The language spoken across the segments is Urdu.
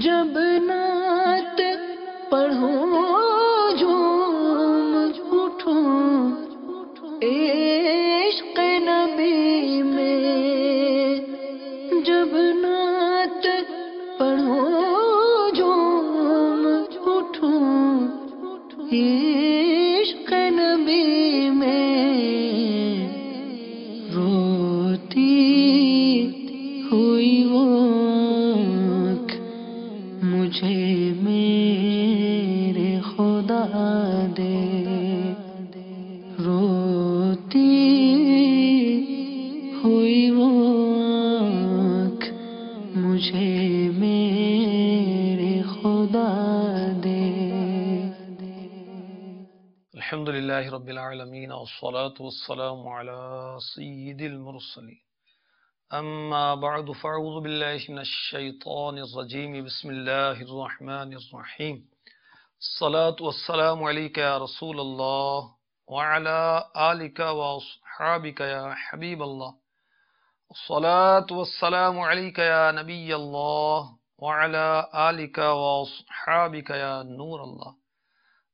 جب نعت پڑھوں جھوم اٹھوں عشق نبی میں، جب نعت پڑھوں جھوم اٹھوں عشق نبی میں، روتی ہوئی وہ مجھے میرے خدا دے، روتی ہوئی وہ آنکھ مجھے میرے خدا دے۔ الحمدللہ رب العالمین والصلاة والسلام علی سید المرسلین، اما بعد فاعوذ باللہ من الشیطان الرجیم، بسم اللہ الرحمن الرحیم، الصلاة والسلام علیک یا رسول اللہ وعلی آلک واصحابک یا حبیب اللہ، الصلاة والسلام علیک یا نبی اللہ وعلی آلک واصحابک یا نور اللہ۔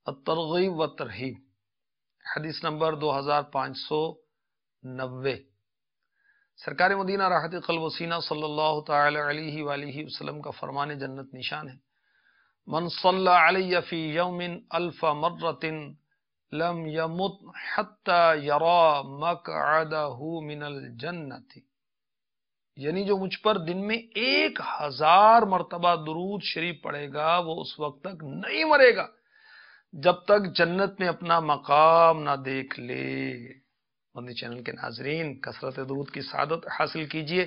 الترغیب والترہیب، حدیث نمبر 2590۔ سرکار مدینہ راحت قلب و سینہ صلی اللہ تعالی علیہ وآلہ وسلم کا فرمان جنت نشان ہے، من صلی علی فی یوم الف مرۃ لم یمت حتی یرا مقعدہ من الجنت، یعنی جو مجھ پر دن میں 1000 مرتبہ درود شریف پڑھے گا وہ اس وقت تک نہیں مرے گا جب تک جنت میں اپنا مقام نہ دیکھ لے۔ مدنی چینل کے ناظرین، کثرت درود کی سعادت حاصل کیجئے،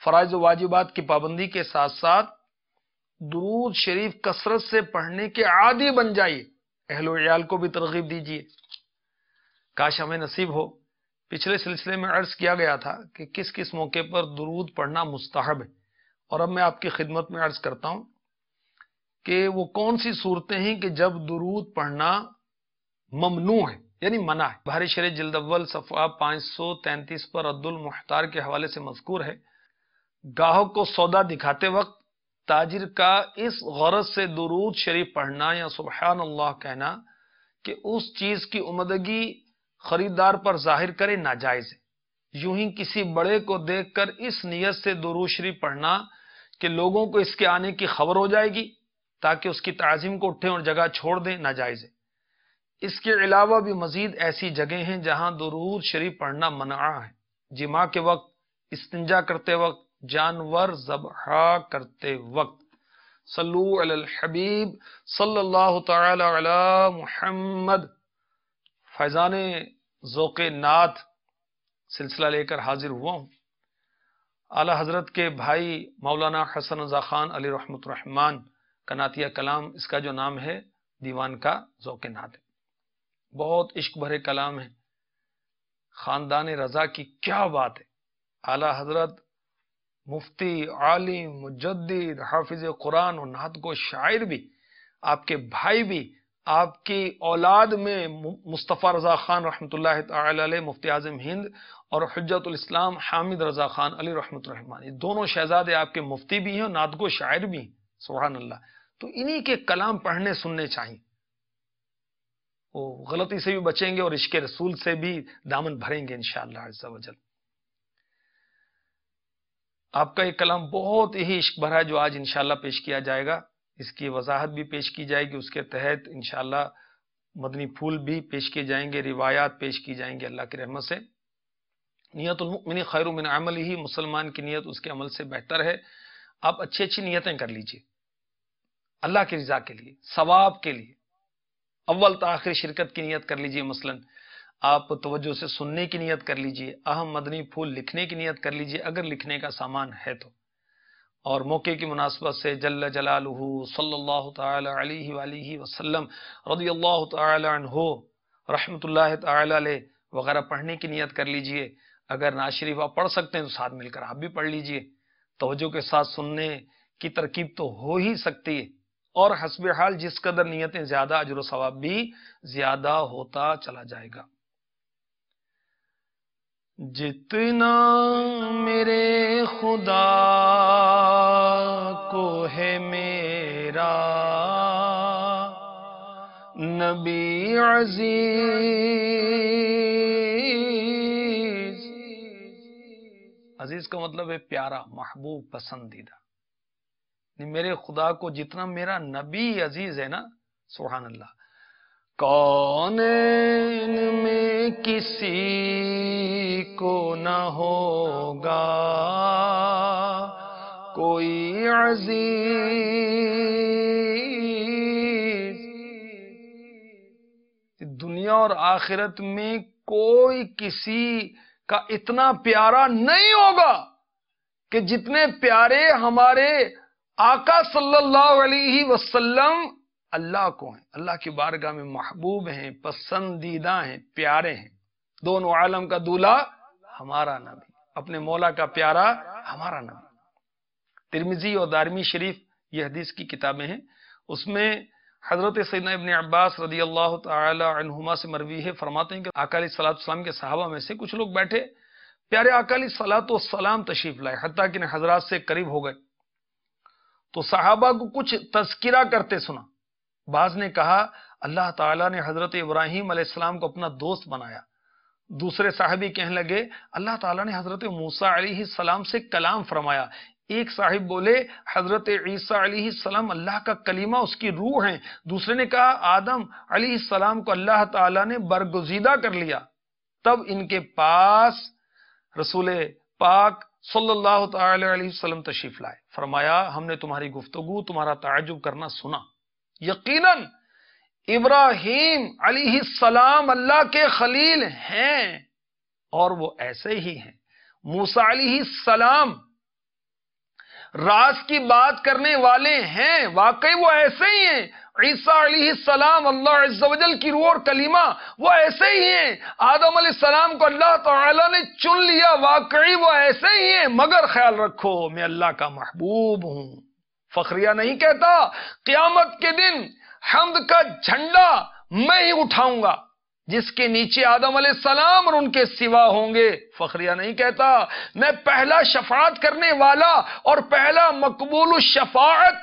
فرائض و واجبات کی پابندی کے ساتھ ساتھ درود شریف کثرت سے پڑھنے کے عادی بن جائیے، اہل و عیال کو بھی ترغیب دیجئے۔ کاش ہمیں نصیب ہو۔ پچھلے سلسلے میں عرض کیا گیا تھا کہ کس کس موقع پر درود پڑھنا مستحب ہے، اور اب میں آپ کی خدمت میں عرض کرتا ہوں کہ وہ کون سی صورتیں ہیں کہ جب درود پڑھنا ممنوع ہے، یعنی منع ہے۔ بہاری شریعت جلد اول صفحہ 533 پر رد المحتار کے حوالے سے مذکور ہے، گاہک کو سودا دکھاتے وقت تاجر کا اس غرض سے درود شریف پڑھنا یا سبحان اللہ کہنا کہ اس چیز کی عمدگی خریدار پر ظاہر کرے ناجائز ہے۔ یوں ہی کسی بڑے کو دیکھ کر اس نیت سے درود شریف پڑھنا کہ لوگوں کو اس کے آنے کی خبر ہو جائے گی تاکہ اس کی تعظیم کو اٹھیں اور جگہ چھوڑ دیں، ناجائز ہے۔ اس کے علاوہ بھی مزید ایسی جگہیں ہیں جہاں درود شریف پڑھنا منع ہے، جماع کے وقت، استنجا کرتے وقت، جانور ذبح کرتے وقت۔ صلو علی الحبیب صلی اللہ تعالی علی محمد۔ فیضان ذوق نعت سلسلہ لے کر حاضر ہوا ہوں۔ اعلی حضرت کے بھائی مولانا حسن رضا خان علی رحمۃ الرحمان کا نعتیہ کلام، اس کا جو نام ہے دیوان کا ذوق نعت ہے، بہت عشق بھرے کلام ہے۔ خاندان رضا کی کیا بات ہے! اعلی حضرت مفتی، عالم، مجدد، حافظ قرآن اور نعت کو شاعر بھی، آپ کے بھائی بھی، آپ کی اولاد میں مصطفیٰ رضا خان رحمۃ اللہ تعالی علیہ مفتی اعظم ہند اور حجت الاسلام حامد رضا خان علی رحمۃ الرحمان، یہ دونوں شہزادے آپ کے مفتی بھی ہیں اور نعت کو شاعر بھی ہیں، سبحان اللہ۔ تو انہی کے کلام پڑھنے سننے چاہیے، وہ غلطی سے بھی بچیں گے اور عشق رسول سے بھی دامن بھریں گے انشاءاللہ عز و جل۔ آپ کا ایک کلام بہت ہی عشق بھرا ہے جو آج انشاءاللہ پیش کیا جائے گا، اس کی وضاحت بھی پیش کی جائے گی، اس کے تحت انشاءاللہ مدنی پھول بھی پیش کیے جائیں گے، روایات پیش کی جائیں گے اللہ کی رحمت سے۔ نیت المؤمن خیر من عملہ، مسلمان کی نیت اس کے عمل سے بہتر ہے۔ آپ اچھی اچھی نیتیں کر لیجئے اللہ کی رضا کے لیے، ثواب کے لیے، اول تا آخر شرکت کی نیت کر لیجئے، مثلا آپ توجہ سے سننے کی نیت کر لیجئے، اہم مدنی پھول لکھنے کی نیت کر لیجئے اگر لکھنے کا سامان ہے تو، اور موقع کی مناسبت سے جل جلالہ صلی اللہ تعالی علیہ وآلہ وسلم رضی اللہ تعالی عنہ رحمت اللہ تعالی علیہ وغیرہ پڑھنے کی نیت کر لیجئے۔ اگر نعت شریف آپ پڑھ سکتے ہیں تو ساتھ مل کر آپ بھی پڑھ لیجئے۔ توجہ کے ساتھ سننے کی ترکیب تو ہو ہی سکتی ہے، اور حسب حال جس قدر نیتیں زیادہ اجر و ثواب بھی زیادہ ہوتا چلا جائے گا۔ جتنا میرے خدا کو ہے میرا نبی عزیز. عزیز کا مطلب ہے پیارا، محبوب، پسندیدہ. میرے خدا کو جتنا میرا نبی عزیز ہے نا، سبحان اللہ. کونین میں کسی کو نہ ہوگا کوئی عزیز. دنیا اور آخرت میں کوئی کسی کا اتنا پیارا نہیں ہوگا کہ جتنے پیارے ہمارے آقا صلی اللہ علیہ وسلم اللہ کو ہیں، اللہ کی بارگاہ میں محبوب ہیں، پسندیدہ ہیں، پیارے ہیں. دونوں عالم کا دولہا ہمارا نبی، اپنے مولا کا پیارا ہمارا نبی. ترمذی اور دارمی شریف یہ حدیث کی کتابیں ہیں. اس میں حضرت سیدنا ابن عباس رضی اللہ تعالی عنہما سے مروی ہے، فرماتے ہیں کہ آقا علیہ الصلوۃ والسلام کے صحابہ میں سے کچھ لوگ بیٹھے، پیارے آقا علیہ الصلوۃ والسلام تشریف لائے، حتیٰ کہ حضرات سے قریب ہو گئے تو صحابہ کو کچھ تذکرہ کرتے سنا. بعض نے کہا اللہ تعالیٰ نے حضرت ابراہیم علیہ السلام کو اپنا دوست بنایا. دوسرے صحابی کہنے لگے اللہ تعالیٰ نے حضرت موسیٰ علیہ السلام سے کلام فرمایا. ایک صاحب بولے حضرت عیسیٰ علیہ السلام اللہ کا کلمہ، اس کی روح ہیں. دوسرے نے کہا آدم علیہ السلام کو اللہ تعالیٰ نے برگزیدہ کر لیا. تب ان کے پاس رسول پاک صلی اللہ تعالی علیہ وسلم تشریف لائے. فرمایا ہم نے تمہاری گفتگو، تمہارا تعجب کرنا سنا. یقیناً ابراہیم علیہ السلام اللہ کے خلیل ہیں اور وہ ایسے ہی ہیں. موسیٰ علیہ السلام راز کی بات کرنے والے ہیں، واقعی وہ ایسے ہی ہیں. عیسیٰ علیہ السلام اللہ عز و جل کی روح اور کلمہ، وہ ایسے ہی ہیں. آدم علیہ السلام کو اللہ تعالیٰ نے چن لیا، واقعی وہ ایسے ہی ہیں. مگر خیال رکھو میں اللہ کا محبوب ہوں. فخریہ نہیں کہتا قیامت کے دن حمد کا جھنڈا میں ہی اٹھاؤں گا جس کے نیچے آدم علیہ السلام اور ان کے سوا ہوں گے. فخریہ نہیں کہتا میں پہلا شفاعت کرنے والا اور پہلا مقبول الشفاعت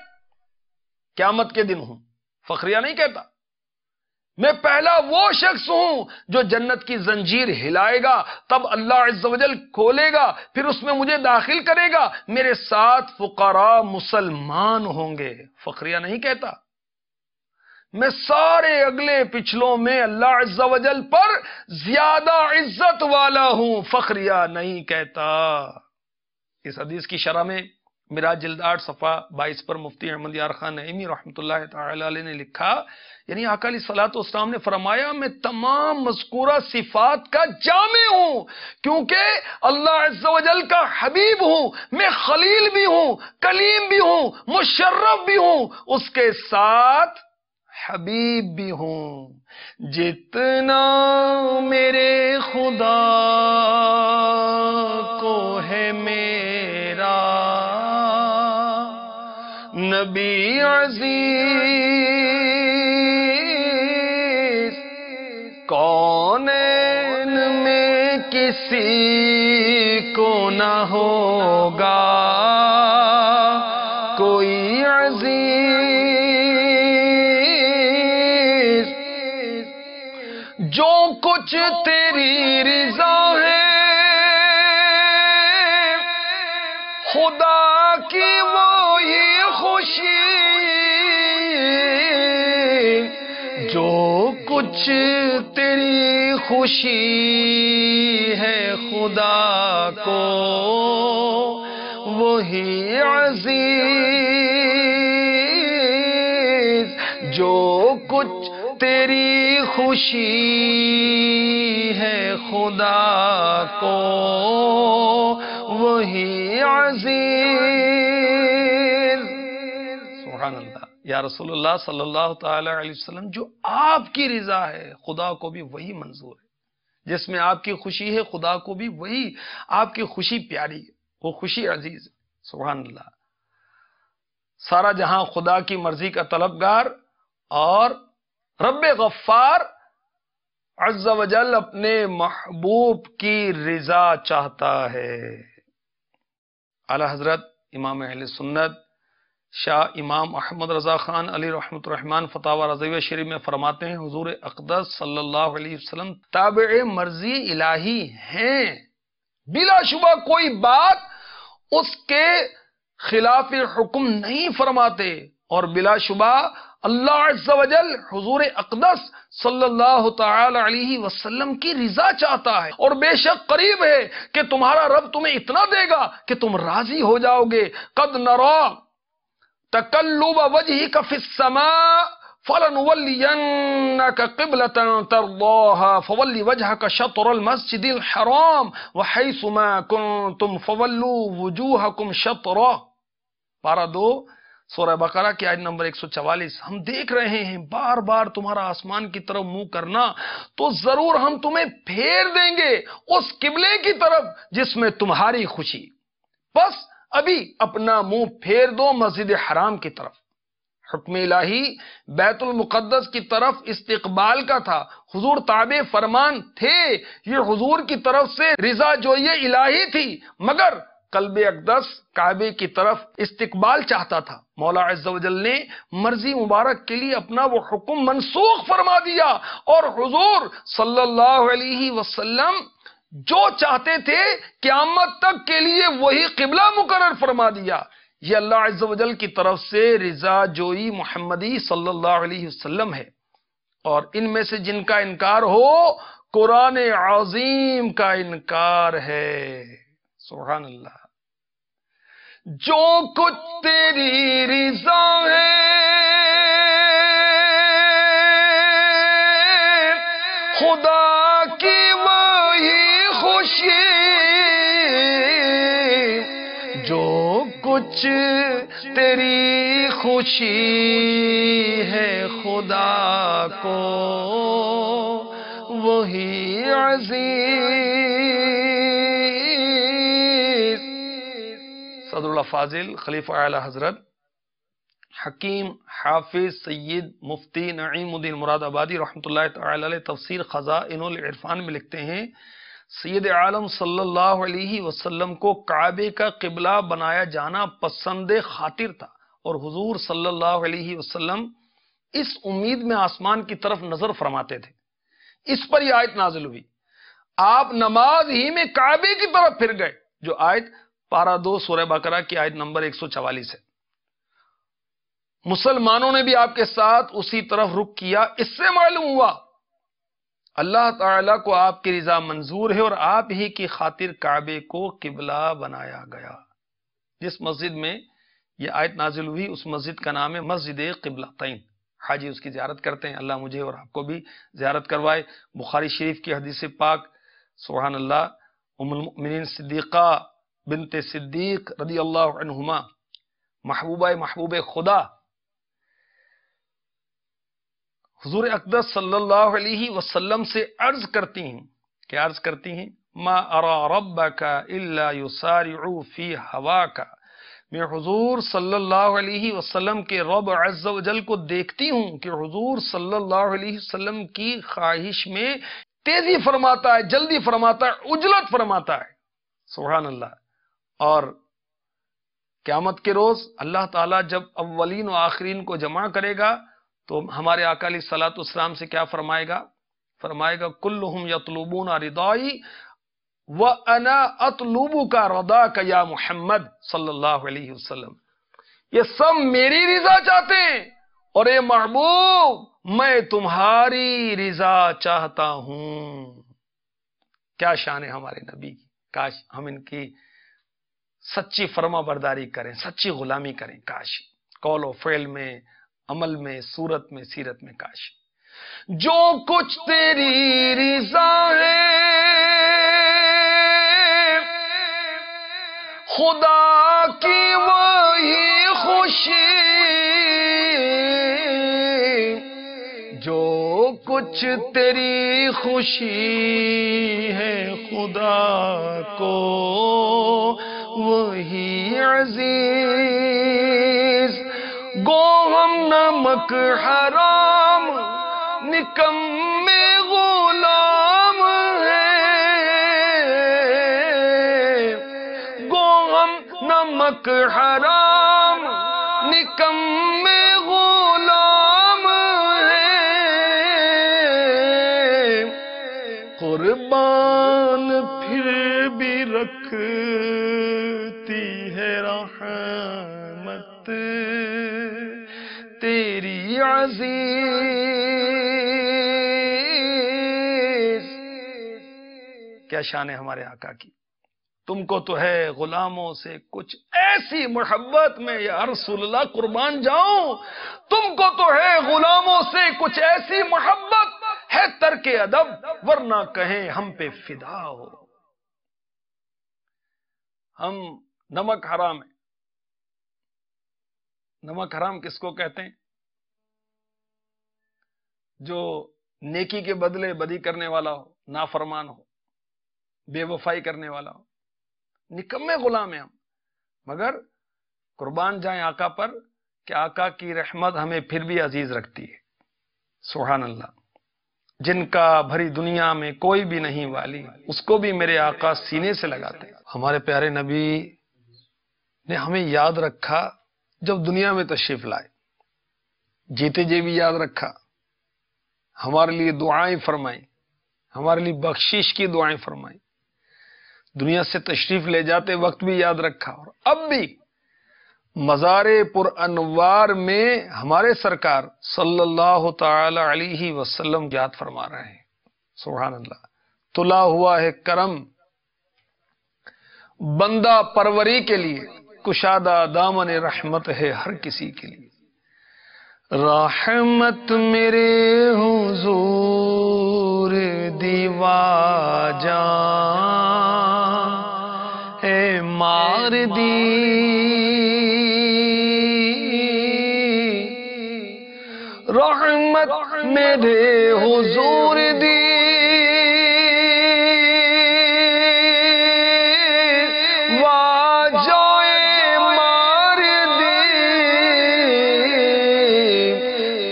قیامت کے دن ہوں. فخریہ نہیں کہتا میں پہلا وہ شخص ہوں جو جنت کی زنجیر ہلائے گا، تب اللہ عز و جل کھولے گا، پھر اس میں مجھے داخل کرے گا، میرے ساتھ فقراء مسلمان ہوں گے. فخریہ نہیں کہتا میں سارے اگلے پچھلوں میں اللہ عز و جل پر زیادہ عزت والا ہوں. فخریہ نہیں کہتا. اس حدیث کی شرح میں میراج جلد 8 صفحہ 22 پر مفتی احمد یار خان نعیمی رحمۃ اللہ تعالی علیہ نے لکھا، یعنی آقا علیہ الصلوۃ والسلام نے فرمایا میں تمام مذکورہ صفات کا جامع ہوں، کیونکہ اللہ عز و جل کا حبیب ہوں، میں خلیل بھی ہوں، کلیم بھی ہوں، مشرف بھی ہوں، اس کے ساتھ حبیب بھی ہوں. جتنا میرے خدا کو ہے میرا نبی عزیز، کونین میں کسی کو نہ ہوگا کوئی عزیز. جو کچھ تیری رضا ہے خدا کی وہی خوشی، جو کچھ تیری خوشی ہے خدا کو وہی عزیز. جو کچھ تیری خوشی ہے خدا کو وہی عزیز. سبحان اللہ. یا رسول اللہ صلی اللہ تعالی علیہ وسلم جو آپ کی رضا ہے خدا کو بھی وہی منظور ہے، جس میں آپ کی خوشی ہے خدا کو بھی وہی آپ کی خوشی پیاری ہے، وہ خوشی عزیز ہے. سبحان اللہ. سارا جہاں خدا کی مرضی کا طلبگار اور رب غفار عز و جل اپنے محبوب کی رضا چاہتا ہے۔ اعلی حضرت امام اہل سنت شاہ امام احمد رضا خان علی رحمۃ الرحمن فتاوی رضویہ شریف میں فرماتے ہیں حضور اقدس صلی اللہ علیہ وسلم تابع مرضی الہی ہیں، بلا شبہ کوئی بات اس کے خلاف حکم نہیں فرماتے، اور بلا شبہ اللہ عز و جل حضور اقدس صلی اللہ تعالی علیہ وسلم کی رضا چاہتا ہے، اور بے شک قریب ہے کہ تمہارا رب تمہیں اتنا دے گا کہ تم راضی ہو جاؤ گے۔ قد نرا تقلب وجهك في السماء فلنولينك قبلة ترضاها فول وجهك شطر المسجد الحرام وحيث ما كنتم فولوا وجوهكم شطرا۔ پارہ 2 سورہ بقرہ کی آیت نمبر 144۔ ہم دیکھ رہے ہیں بار بار تمہارا آسمان کی طرف منہ کرنا، تو ضرور ہم تمہیں پھیر دیں گے اس قبلے کی طرف جس میں تمہاری خوشی، بس ابھی اپنا منہ پھیر دو مسجد حرام کی طرف۔ حکم الہی بیت المقدس کی طرف استقبال کا تھا، حضور تابع فرمان تھے، یہ حضور کی طرف سے رضا جوئی الہی تھی، مگر قلب اقدس کعبے کی طرف استقبال چاہتا تھا۔ مولا عز و جل نے مرضی مبارک کے لیے اپنا وہ حکم منسوخ فرما دیا، اور حضور صلی اللہ علیہ وسلم جو چاہتے تھے قیامت تک کے لیے وہی قبلہ مقرر فرما دیا۔ یہ اللہ عز و جل کی طرف سے رضا جوئی محمدی صلی اللہ علیہ وسلم ہے، اور ان میں سے جن کا انکار ہو قرآن عظیم کا انکار ہے۔ سبحان اللہ۔ جو کچھ تیری رضا ہے خدا کی وہی خوشی، جو کچھ تیری خوشی ہے خدا کو وہی عزیز۔ صدر اللہ فاضل خلیفہ اعلی حضرت حکیم حافظ سید مفتی نعیم الدین مراد آبادی رحمۃ اللہ تعالی علیہ تفسیر خزائن العرفان میں لکھتے ہیں سید عالم صلی اللہ علیہ وسلم کو کعبے کا قبلہ بنایا جانا پسند خاطر تھا، اور حضور صلی اللہ علیہ وسلم اس امید میں آسمان کی طرف نظر فرماتے تھے۔ اس پر یہ آیت نازل ہوئی، آپ نماز ہی میں کعبے کی طرف پھر گئے، جو آیت پارہ 2 سورہ بقرہ کی آیت نمبر 144 ہے۔ مسلمانوں نے بھی آپ کے ساتھ اسی طرف رخ کیا۔ اس سے معلوم ہوا اللہ تعالیٰ کو آپ کی رضا منظور ہے، اور آپ ہی کی خاطر کعبے کو قبلہ بنایا گیا۔ جس مسجد میں یہ آیت نازل ہوئی اس مسجد کا نام ہے مسجد قبلتین۔ حاجی اس کی زیارت کرتے ہیں، اللہ مجھے اور آپ کو بھی زیارت کروائے۔ بخاری شریف کی حدیث پاک، سبحان اللہ، ام المؤمنین صدیقہ بنت صدیق رضی اللہ عنہما محبوب خدا حضور اقدس صلی اللہ علیہ وسلم سے عرض کرتی ہیں، کیا عرض کرتی ہیں؟ ما ارى ربك الا يسارع في هواك، میں حضور صلی اللہ علیہ وسلم کے رب عز و جل کو دیکھتی ہوں کہ حضور صلی اللہ علیہ وسلم کی خواہش میں تیزی فرماتا ہے، جلدی فرماتا ہے، عجلت فرماتا ہے۔ سبحان اللہ۔ اور قیامت کے روز اللہ تعالیٰ جب اولین و آخرین کو جمع کرے گا تو ہمارے آقا علیہ الصلوۃ والسلام سے کیا فرمائے گا؟ فرمائے گا کلہم یطلبون رضائی وانا اطلبک رضاک یا محمد صلی اللہ علیہ وسلم، یہ سب میری رضا چاہتے ہیں، اور اے محبوب میں تمہاری رضا چاہتا ہوں۔ کیا شان ہے ہمارے نبی کی، کاش ہم ان کی سچی فرما برداری کریں، سچی غلامی کریں، کاش قول و فعل میں، عمل میں، صورت میں، سیرت میں، کاش۔ جو کچھ تیری رضا ہے خدا کی وہی خوشی، جو کچھ تیری خوشی ہے خدا کو وہی عزیز۔ گو ہم نمک حرام نکمے غلام نمک حرام نکمے غلام ہیں، قربان پھر بھی رکھتی ہے رحمت تیری عزیز۔ کیا شان ہے ہمارے آقا کی، تم کو تو ہے غلاموں سے کچھ ایسی محبت میں یا رسول اللہ قربان جاؤں، تم کو تو ہے غلاموں سے کچھ ایسی محبت ہے ترک ادب ورنہ کہیں ہم پہ فدا ہو۔ ہم نمک حرام ہے۔ نمک حرام کس کو کہتے ہیں؟ جو نیکی کے بدلے بدی کرنے والا ہو، نافرمان ہو، بے وفائی کرنے والا ہو۔ نکمے غلام ہیں ہم، مگر قربان جائیں آقا پر کہ آقا کی رحمت ہمیں پھر بھی عزیز رکھتی ہے۔ سبحان اللہ، جن کا بھری دنیا میں کوئی بھی نہیں والی، اس کو بھی میرے آقا سینے سے لگاتے ہیں۔ ہمارے پیارے نبی نے ہمیں یاد رکھا جب دنیا میں تشریف لائے، جیتے جی بھی یاد رکھا، ہمارے لیے دعائیں فرمائیں، ہمارے لیے بخشش کی دعائیں فرمائیں، دنیا سے تشریف لے جاتے وقت بھی یاد رکھا، اور اب بھی مزار پر انوار میں ہمارے سرکار صلی اللہ تعالی علیہ وسلم یاد فرما رہے ہیں۔ سبحان اللہ، تلا ہوا ہے کرم بندہ پروری کے لیے، کشادہ دامن رحمت ہے ہر کسی کے لیے۔ رحمت میرے حضور دیوا جان اے مار دی، رحمت میرے حضور دی واجائے مار دی،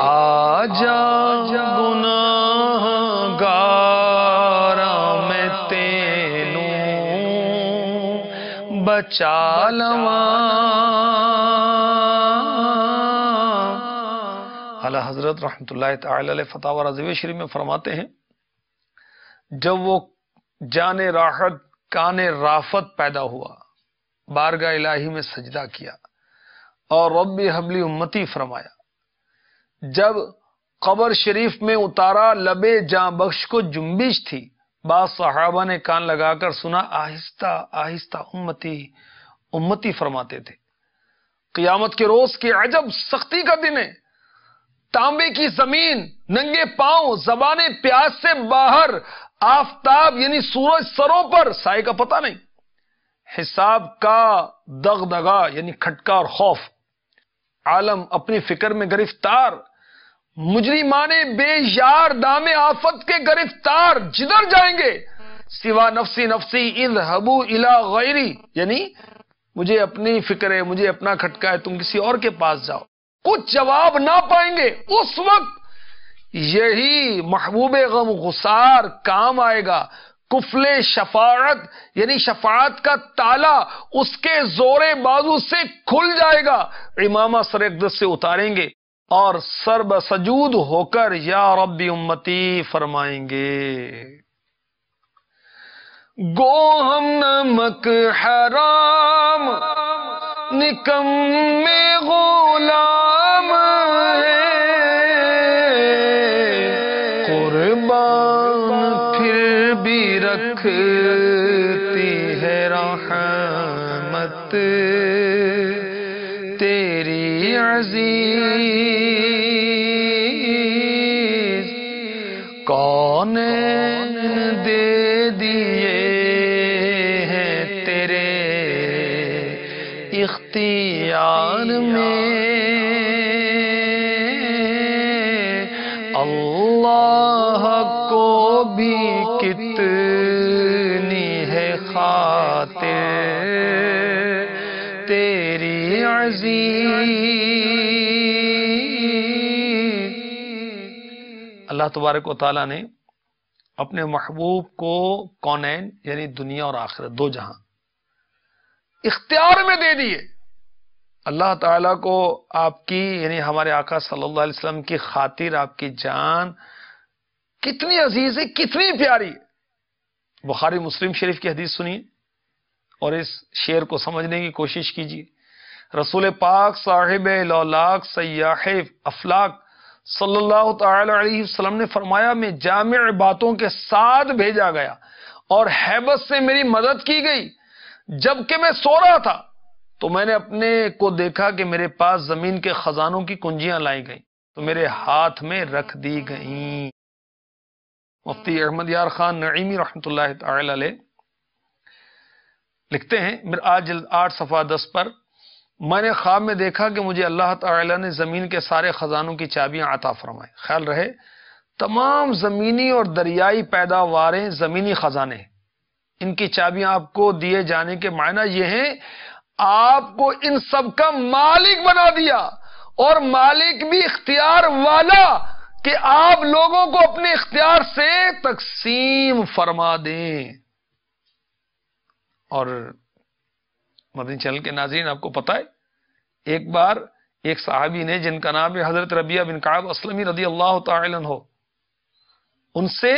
آجا گناہ گارا میں تینوں بچا لواں۔ اعلی حضرت رحمت اللہ تعالی علیہ فتاوی رضویہ شریف میں فرماتے ہیں، جب وہ جان راحت کان رافت پیدا ہوا، بارگاہ الہی میں سجدہ کیا اور رب حبلی امتی فرمایا، جب قبر شریف میں اتارا لبے جاں بخش کو جنبش تھی، بعض صحابہ نے کان لگا کر سنا، آہستہ آہستہ امتی امتی فرماتے تھے۔ قیامت کے روز کی عجب سختی کا دن ہے، تانبے کی زمین، ننگے پاؤں، زبانیں پیاس سے باہر، آفتاب یعنی سورج سروں پر، سائے کا پتہ نہیں، حساب کا دغدغہ یعنی کھٹکا اور خوف، عالم اپنی فکر میں گرفتار، مجرمانے بے یار دام آفت کے گرفتار، جدھر جائیں گے سوا نفسی نفسی اذهبوا الی غیری، یعنی مجھے اپنی فکر ہے، مجھے اپنا کھٹکا ہے، تم کسی اور کے پاس جاؤ، کچھ جواب نہ پائیں گے۔ اس وقت یہی محبوب غم غسار کام آئے گا، کفل شفاعت یعنی شفاعت کا تالا اس کے زور بازو سے کھل جائے گا، امامہ سر اقدس سے اتاریں گے اور سر بسجود ہو کر یا رب امتی فرمائیں گے۔ گو ہم نمک حرام نکمے غلام ہیں، قربان پھر بھی رکھتی ہے رحمت تیری عزیز، کونین دے دیے ہیں تیرے اختیار میں، اللہ کو بھی کتنی ہے خاطر تیری عزیز۔ اللہ تبارک و تعالیٰ نے اپنے محبوب کو کونین یعنی دنیا اور آخرت دو جہاں اختیار میں دے دیے، اللہ تعالیٰ کو آپ کی یعنی ہمارے آقا صلی اللہ علیہ وسلم کی خاطر آپ کی جان کتنی عزیز ہے، کتنی پیاری ہے۔ بخاری مسلم شریف کی حدیث سنیے اور اس شعر کو سمجھنے کی کوشش کیجیے۔ رسول پاک صاحب لولاک سیاح افلاک صلی اللہ تعالی علیہ وسلم نے فرمایا، میں جامع باتوں کے ساتھ بھیجا گیا اور ہیبت سے میری مدد کی گئی۔ جبکہ میں سو رہا تھا تو میں نے اپنے کو دیکھا کہ میرے پاس زمین کے خزانوں کی کنجیاں لائی گئیں تو میرے ہاتھ میں رکھ دی گئیں۔ مفتی احمد یار خان نعیمی رحمۃ اللہ تعالی علیہ لکھتے ہیں آج جلد 8 صفحہ 10 پر، میں نے خواب میں دیکھا کہ مجھے اللہ تعالی نے زمین کے سارے خزانوں کی چابیاں عطا فرمائیں۔ خیال رہے تمام زمینی اور دریائی پیداواریں زمینی خزانے ہیں، ان کی چابیاں آپ کو دیے جانے کے معنی یہ ہیں آپ کو ان سب کا مالک بنا دیا، اور مالک بھی اختیار والا کہ آپ لوگوں کو اپنے اختیار سے تقسیم فرما دیں۔ اور مدنی چینل کے ناظرین آپ کو پتا ہے ایک بار ایک صحابی نے جن کا نام ہے حضرت ربیعہ بن کعب اسلمی رضی اللہ تعالی عنہ، ان سے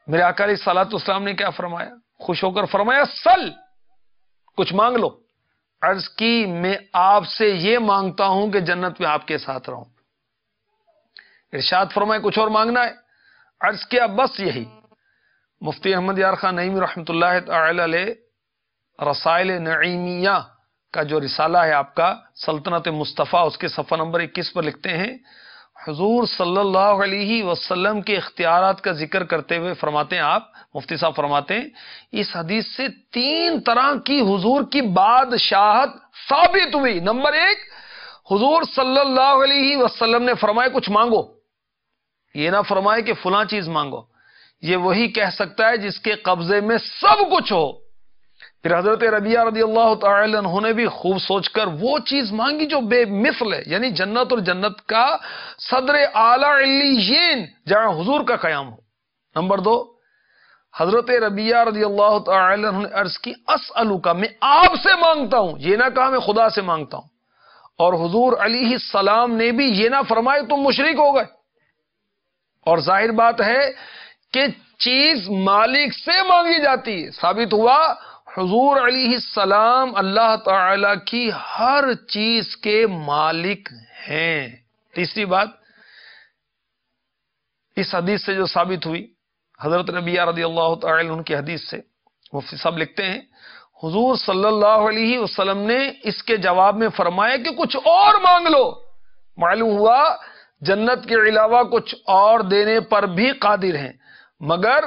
میرے آقا علیہ الصلوۃ والسلام نے کیا فرمایا؟ خوش ہو کر فرمایا سل، کچھ مانگ لو۔ عرض کی میں آپ سے یہ مانگتا ہوں کہ جنت میں آپ کے ساتھ رہوں۔ ارشاد فرمائے کچھ اور مانگنا ہے؟ عرض کیا بس یہی۔ مفتی احمد یار خان نعیمی رحمۃ اللہ تعالی علیہ رسائل نعیمیہ کا جو رسالہ ہے آپ کا سلطنت مصطفیٰ، اس کے صفحہ نمبر 21 پر لکھتے ہیں، حضور صلی اللہ علیہ وسلم کے اختیارات کا ذکر کرتے ہوئے فرماتے ہیں، آپ مفتی صاحب فرماتے ہیں اس حدیث سے 3 طرح کی حضور کی بادشاہت ثابت ہوئی۔ نمبر 1، حضور صلی اللہ علیہ وسلم نے فرمایا کچھ مانگو، یہ نہ فرمائے کہ فلاں چیز مانگو، یہ وہی کہہ سکتا ہے جس کے قبضے میں سب کچھ ہو۔ پھر حضرت ربیعہ رضی اللہ تعالی عنہ نے بھی خوب سوچ کر وہ چیز مانگی جو بے مثل ہے، یعنی جنت اور جنت کا صدر اعلی علیین جہاں حضور کا قیام ہو۔ نمبر 2، حضرت ربیعہ رضی اللہ تعالی عنہ نے عرض کی اسألک، میں آپ سے مانگتا ہوں، یہ نہ کہا میں خدا سے مانگتا ہوں۔ اور حضور علیہ السلام نے بھی یہ نہ فرمائے تم مشرک ہو گئے۔ اور ظاہر بات ہے کہ چیز مالک سے مانگی جاتی ہے، ثابت ہوا حضور علیہ السلام اللہ تعالی کی ہر چیز کے مالک ہیں۔ تیسری بات اس حدیث سے جو ثابت ہوئی، حضرت ربیعہ رضی اللہ تعالی عنہ کی حدیث سے، مفتی صاحب لکھتے ہیں حضور صلی اللہ علیہ وسلم نے اس کے جواب میں فرمایا کہ کچھ اور مانگ لو۔ معلوم ہوا جنت کے علاوہ کچھ اور دینے پر بھی قادر ہیں، مگر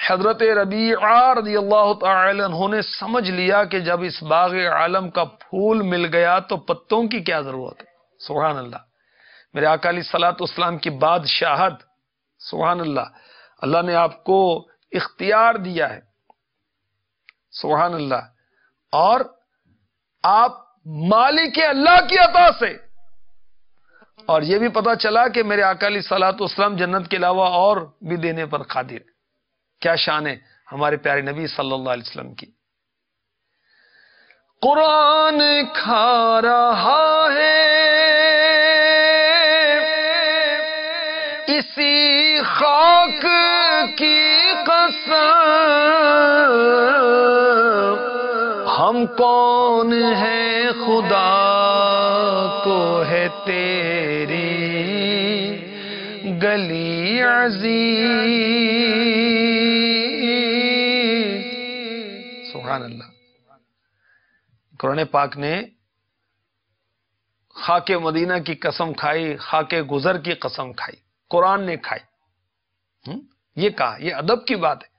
حضرت ربیعہ رضی اللہ تعالی عنہ نے سمجھ لیا کہ جب اس باغ عالم کا پھول مل گیا تو پتوں کی کیا ضرورت ہے۔ سبحان اللہ، میرے آقا علیہ الصلوۃ والسلام کی بادشاہت، سبحان اللہ، اللہ نے آپ کو اختیار دیا ہے، سبحان اللہ، اور آپ مالک اللہ کی عطا سے، اور یہ بھی پتا چلا کہ میرے آقا علیہ الصلوۃ والسلام جنت کے علاوہ اور بھی دینے پر قادر ہے۔ کیا شان ہے ہمارے پیارے نبی صلی اللہ علیہ وسلم کی۔ قرآن کھا رہا ہے اسی خاک کی قسم، ہم کون ہیں خدا کو ہے تیری گلی عزیز۔ سبحان اللہ، قرآن پاک نے خاک مدینہ کی قسم کھائی، خاک گزر کی قسم کھائی، قرآن نے کھائی۔ یہ کہا، یہ ادب کی بات ہے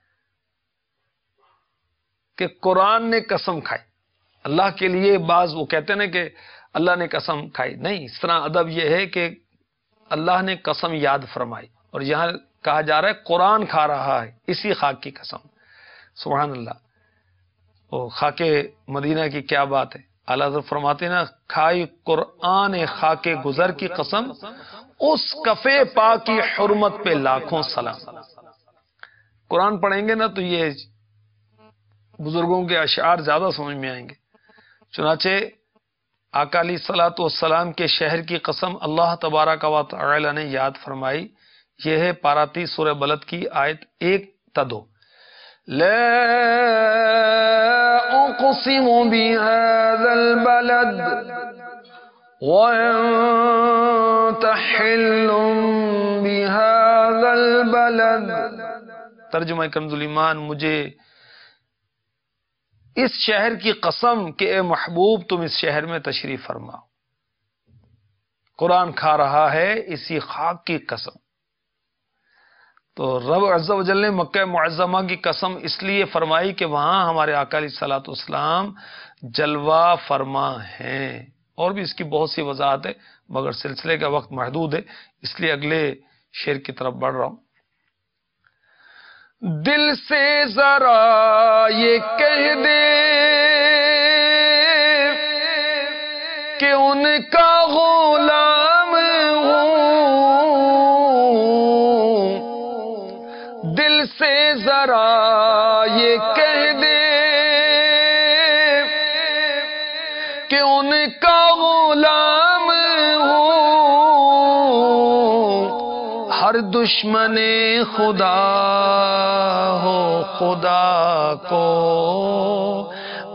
کہ قرآن نے قسم کھائی۔ اللہ کے لیے بعض وہ کہتے ہیں کہ اللہ نے قسم کھائی، نہیں، اس طرح ادب یہ ہے کہ اللہ نے قسم یاد فرمائی، اور یہاں کہا جا رہا ہے قرآن کھا رہا ہے اسی خاک کی قسم۔ سبحان اللہ، وہ خاک مدینہ کی کیا بات ہے۔ اعلیٰ حضرت فرماتے ہیں نا، کھائی قرآن خاک گزر کی قسم، اس کفے پاک کی حرمت پہ لاکھوں سلام۔ قرآن پڑھیں گے نا تو یہ بزرگوں کے اشعار زیادہ سمجھ میں آئیں گے۔ چنانچہ آقا علیہ الصلوۃ والسلام کے شہر کی قسم اللہ تبارک و تعالی نے یاد فرمائی. یہ ہے پارہ 30 سورہ بلد کی آیت 1 تا 2. لا اقسم بهذا البلد وانت حل بهذا البلد. ترجمہ کنز الایمان: مجھے اس شہر کی قسم کہ اے محبوب تم اس شہر میں تشریف فرماؤ. قرآن کھا رہا ہے اسی خاک کی قسم. تو رب عز و جل نے مکہ معظمہ کی قسم اس لیے فرمائی کہ وہاں ہمارے آقا علیہ الصلوۃ والسلام جلوہ فرما ہیں. اور بھی اس کی بہت سی وضاحت ہے مگر سلسلے کا وقت محدود ہے، اس لیے اگلے شعر کی طرف بڑھ رہا ہوں. دل سے ذرا یہ کہہ دے کہ ان کا غلام ہوں. دل سے ذرا یہ کہہ دے کہ ان کا غلام ہوں. ہر دشمن خدا ہو خدا کو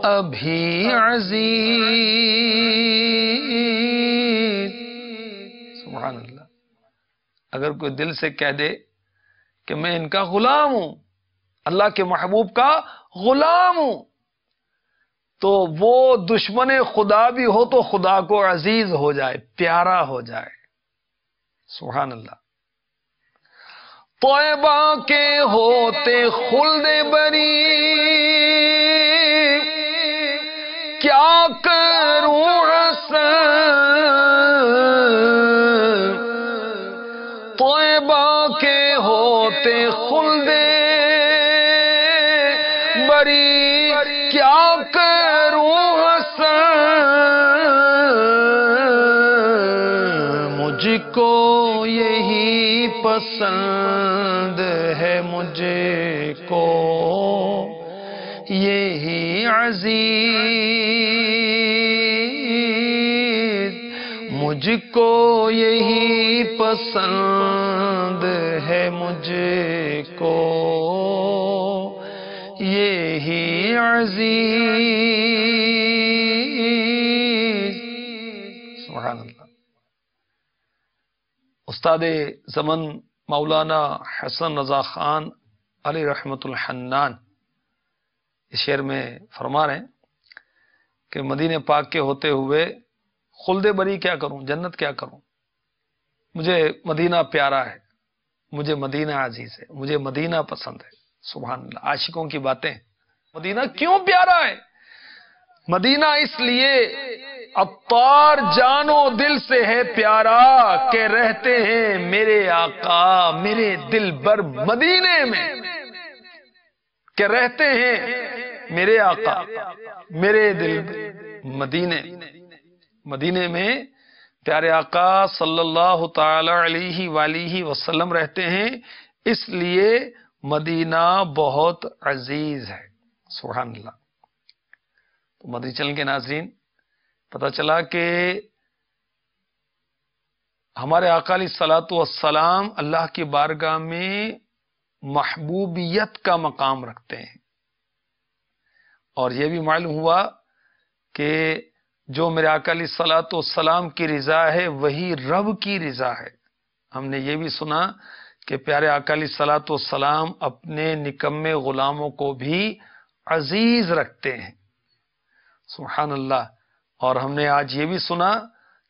ابھی عزیز. سبحان اللہ. اگر کوئی دل سے کہہ دے کہ میں ان کا غلام ہوں، اللہ کے محبوب کا غلام ہوں، تو وہ دشمن خدا بھی ہو تو خدا کو عزیز ہو جائے، پیارا ہو جائے. سبحان اللہ. طیبہ کے ہوتے خلد بری کیا کروں حسن. طیبہ کے ہوتے خلد بری کیا کروں حسن. مجھ کو یہی پسند ہے، مجھ کو یہی عزیز. مجھ کو یہی پسند ہے، مجھ کو یہی عزیز. سبحان اللہ. استاد زمن مولانا حسن رضا خان علیہ رحمت الحنان اس شعر میں فرما رہے ہیں کہ مدینہ پاک کے ہوتے ہوئے خلد بری کیا کروں، جنت کیا کروں. مجھے مدینہ پیارا ہے، مجھے مدینہ عزیز ہے، مجھے مدینہ پسند ہے. سبحان اللہ. عاشقوں کی باتیں. مدینہ کیوں پیارا ہے؟ مدینہ اس لیے عطار جان و دل سے ہے پیارا کہ رہتے ہیں میرے آقا میرے دل بر مدینے میں. کہ رہتے ہیں میرے آقا میرے دل مدینے. مدینے میں پیارے آقا صلی اللہ تعالی علیہ وآلہ وسلم رہتے ہیں، اس لیے مدینہ بہت عزیز ہے. سبحان اللہ. تو مدنی چینل کے ناظرین، پتہ چلا کہ ہمارے آقا علیہ الصلوۃ والسلام اللہ کی بارگاہ میں محبوبیت کا مقام رکھتے ہیں. اور یہ بھی معلوم ہوا کہ جو میرے آقا علیہ الصلوۃ والسلام کی رضا ہے وہی رب کی رضا ہے. ہم نے یہ بھی سنا کہ پیارے آقا علیہ الصلوۃ والسلام اپنے نکمے غلاموں کو بھی عزیز رکھتے ہیں. سبحان اللہ. اور ہم نے آج یہ بھی سنا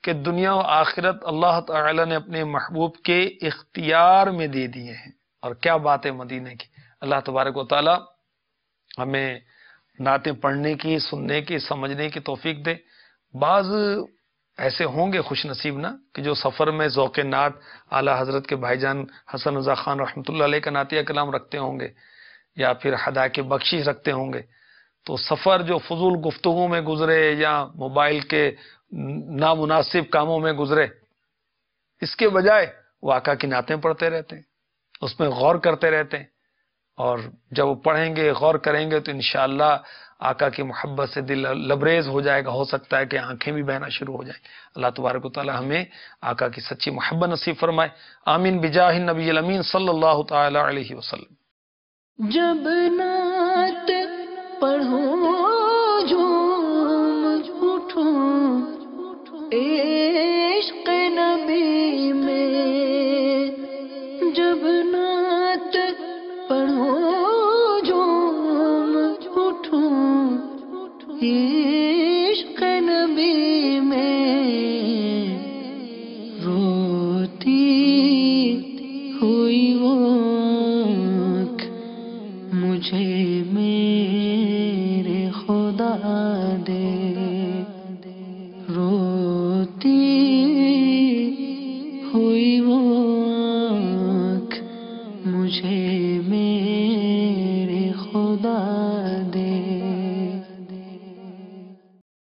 کہ دنیا و آخرت اللہ تعالی نے اپنے محبوب کے اختیار میں دے دیے ہیں. اور کیا بات ہے مدینے کی. اللہ تبارک و تعالی ہمیں نعتیں پڑھنے کی، سننے کی، سمجھنے کی توفیق دے. بعض ایسے ہوں گے خوش نصیب نا کہ جو سفر میں ذوق نعت اعلیٰ حضرت کے بھائی جان حسن رضا خان رحمۃ اللہ علیہ کا نعتیہ کلام رکھتے ہوں گے یا پھر ہدایت بخشش رکھتے ہوں گے، تو سفر جو فضول گفتگو میں گزرے یا موبائل کے نامناسب کاموں میں گزرے، اس کے بجائے وہ آقا کی نعتیں پڑھتے رہتے ہیں، اس میں غور کرتے رہتے ہیں اور جب وہ پڑھیں گے، غور کریں گے، تو انشاءاللہ آقا کی محبت سے دل لبریز ہو جائے گا، ہو سکتا ہے کہ آنکھیں بھی بہنا شروع ہو جائیں۔ اللہ تبارک و تعالی ہمیں آقا کی سچی محبت نصیب فرمائے، آمین بجاہ النبی الامین صلی اللہ تعالی علیہ وسلم۔ جب نعت پڑھوں جھوم اٹھوں